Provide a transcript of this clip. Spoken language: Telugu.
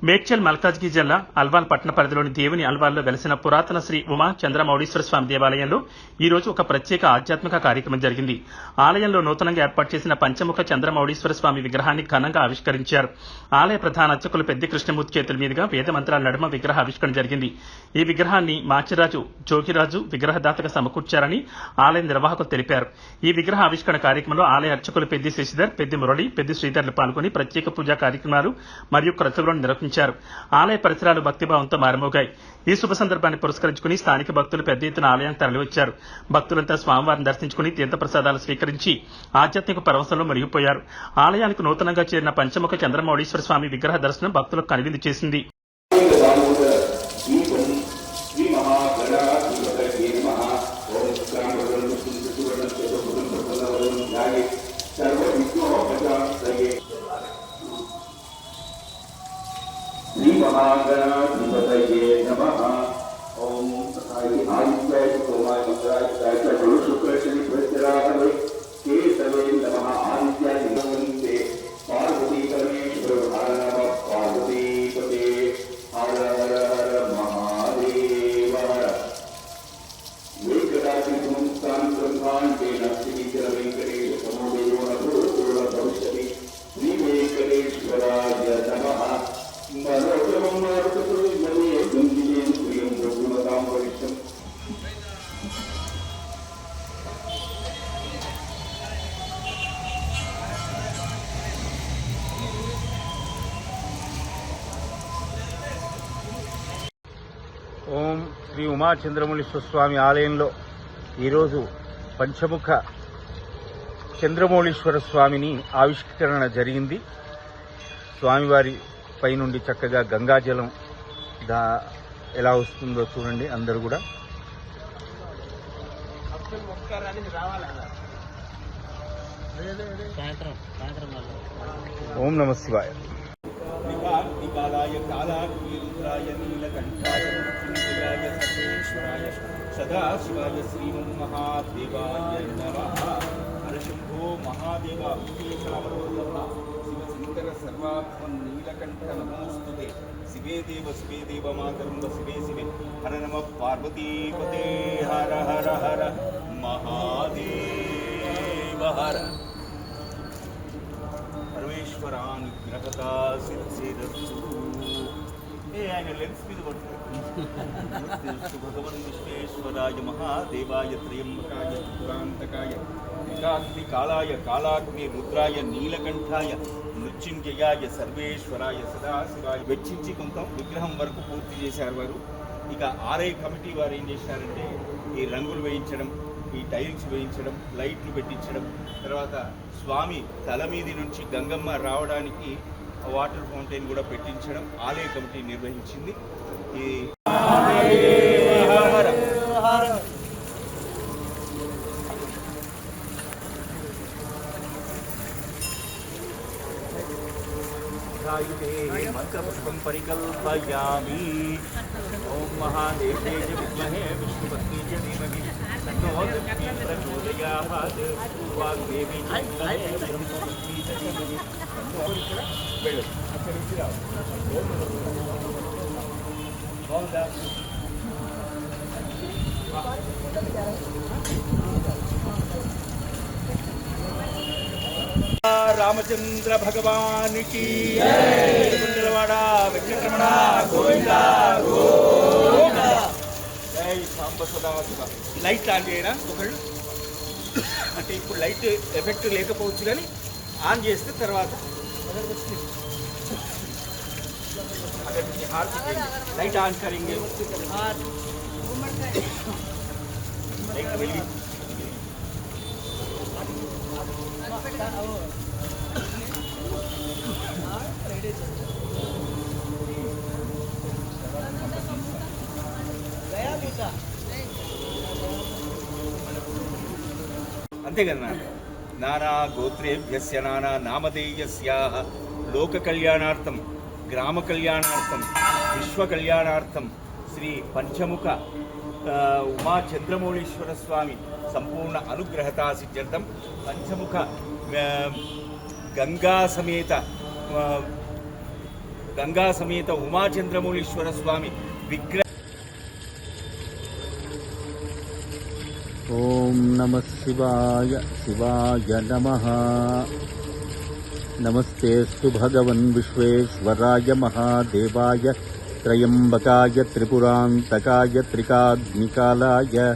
మేడ్చల్ మల్కాజ్గిరి జిల్లా అల్వాల్ పట్టణ పరిధిలోని దేవుని అల్వాల్లో వెలసిన పురాతన శ్రీ ఉమా చంద్రమౌళీశ్వర స్వామి దేవాలయంలో ఈ రోజు ఒక ప్రత్యేక ఆధ్యాత్మిక కార్యక్రమం జరిగింది. ఆలయంలో నూతనంగా ఏర్పాటు చేసిన పంచముఖ చంద్రమౌళీశ్వర స్వామి విగ్రహాన్ని ఘనంగా ఆవిష్కరించారు. ఆలయ ప్రధాన అర్చకులు పెద్ది కృష్ణమూర్తి చేతుల మీదుగా వేద మంత్రాల నడుమ విగ్రహ ఆవిష్కరణ జరిగింది. ఈ విగ్రహాన్ని మాచిరాజు జోగిరాజు విగ్రహదాతగా సమకూర్చారని ఆలయ నిర్వాహకులు తెలిపారు. ఈ విగ్రహ ఆవిష్కరణ కార్యక్రమంలో ఆలయ అర్చకులు పెద్ది శశిధర్, పెద్ది మురళి, పెద్ది శ్రీధర్లు పాల్గొని ప్రత్యేక పూజా కార్యక్రమాలు మరియు క్రతువులను నిర్వహించారు. ఆలయ పరిసరాలు భక్తిభావంతో మారుమోగాయి. ఈ శుభ సందర్భాన్ని పురస్కరించుకుని స్థానిక భక్తులు పెద్ద ఎత్తున ఆలయానికి తరలివచ్చారు. భక్తులంతా స్వామివారిని దర్శించుకుని తీర్థప్రసాదాలు స్వీకరించి ఆధ్యాత్మిక పరవశంలో మునిగిపోయారు. ఆలయానికి నూతనంగా చేరిన పంచముఖ చంద్రమౌళీశ్వర స్వామి విగ్రహ దర్శనం భక్తులకు కనువిందు చేసింది. महागणाधिपतये नमः। ओम आदित्याय सोमाय मंगलाय गुरु शुक्र शनि बृहस्पतिराहवे केशवे नमः। आदित्याय नमस्ते पार्वती परमेश्वर हर नमः पार्वती पते हर हर हर महादेव हर वेंकटाचि संस्थान ब्रह्मांडे नक्षिचर वेंकटेश समोदेव नभूतपूर्ण भविष्यति श्री वेंकटेश्वराय नमः। ఓం శ్రీ ఉమా చంద్రమౌళీశ్వర స్వామి ఆలయంలో ఈరోజు పంచముఖ చంద్రమౌళీశ్వర స్వామిని ఆవిష్కరణ జరిగింది. స్వామివారి పై నుండి చక్కగా గంగాజలం ఎలా వస్తుందో చూడండి అందరూ కూడా. ఓం నమః శివాయ. కాళాయ నీలకంఠాయ మృత్యుంజయాయ సర్వేశ్వరాయ సదాశివాయ శ్రీమన్మహాదేవాయ నమః. హరశంభో మహాదేవ శివశంకర సర్వాత్మన్ నీలకంఠ నమోస్తుతే. శివే దేవ శివే దేవ మాతరంబ శివే శివే హర నమః పార్వతీపతే హర హర హర మహాదేవ హర. పరమేశ్వరానుగ్రహతా సిద్ధిరస్తు. ఆయన లెన్స్ మీద పడుతుంది. భగవన్ విశ్వేశ్వరాయ మహాదేవాయ త్రయంబకాయ పురాంతకాయ వికాగ్ని కాళాయ కాళాగ్ని రుద్రాయ నీలకంఠాయ మృత్యుంజయాయ సర్వేశ్వరాయ సదాశివాయ. వెచ్చించి కొంత విగ్రహం వరకు పూర్తి చేశారు వారు. ఇక ఆర్ఐ కమిటీ వారు ఏం చేశారంటే ఈ రంగులు వేయించడం, ఈ టైల్స్ వేయించడం, లైట్లు పెట్టించడం, తర్వాత స్వామి తల మీది నుంచి గంగమ్మ రావడానికి వాటర్ ఫౌంటైన్ కూడా పెట్టించడం ఆలయ కమిటీ నిర్వహించింది. ఈ మంత్రపుష్పం పరికల్పయామి. ఓం మహాదేవేయ విద్మహే విష్ణుపత్ని చ ధీమహి తన్నో దుర్గి ప్రచోదయాత్. వాగ్దేవి బ్రహ్మపత్ని చ ధీమహి వెళ్ళు. అక్కడి నుంచి రావు. బాగుందా? రామచంద్ర భగవానికి కుండలవాడ వెంకటరమణ గోవింద గోవింద. జై సాంబ సదాశివ. లైట్ ఆన్ చేయరా ఒకళ్ళు? అంటే ఇప్పుడు లైట్ ఎఫెక్ట్ లేకపోవచ్చు కానీ ఆన్ చేస్తే తర్వాత లైట్ ఆన్ కరెంगे. లైట్ వెలిగి అంతే కదా. నానా గోత్రేభ్యస్య నానా నామధేయస్యాః లోక కళ్యాణార్థం గ్రామ కళ్యాణార్థం విశ్వ కళ్యాణార్థం శ్రీ పంచముఖ ఉమా చంద్రమౌళీశ్వర స్వామి సంపూర్ణ అనుగ్రహతా సిద్ధ్యర్థం పంచముఖ గంగా సమేత గంగా సమేత ఉమాచంద్రమౌళీశ్వర స్వామి విగ్రహ ఓం నమః శివాయ శివాయ నమః. నమస్తేస్తు భగవన్ విశ్వేశ్వరాయ మహాదేవాయ త్రయంబకాయ త్రిపురాంతకాయ త్రికాగ్నికాలాయ